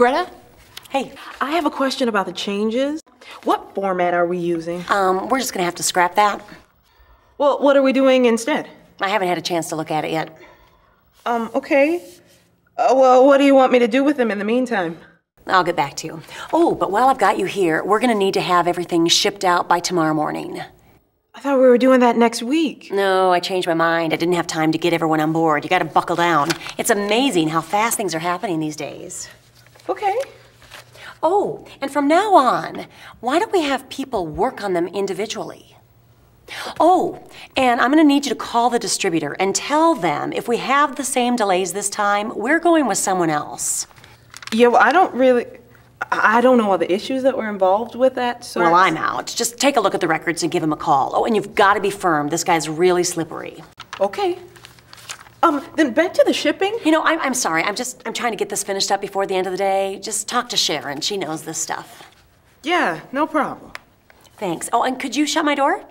Greta, Hey, I have a question about the changes. What format are we using? we're just gonna have to scrap that. Well, what are we doing instead? I haven't had a chance to look at it yet. Okay. Well, what do you want me to do with them in the meantime? I'll get back to you. Oh, but while I've got you here, we're gonna need to have everything shipped out by tomorrow morning. I thought we were doing that next week. No, I changed my mind. I didn't have time to get everyone on board. You gotta buckle down. It's amazing how fast things are happening these days. Okay. Oh, and from now on, why don't we have people work on them individually? Oh, and I'm gonna need you to call the distributor and tell them if we have the same delays this time, we're going with someone else. Yeah, well, I don't know all the issues that were involved with that, so... Well, I'm out. Just take a look at the records and give him a call. Oh, and you've got to be firm. This guy's really slippery. Okay. Then back to the shipping. You know, I'm sorry. I'm trying to get this finished up before the end of the day. Just talk to Sharon. She knows this stuff. Yeah, no problem. Thanks. Oh, and could you shut my door?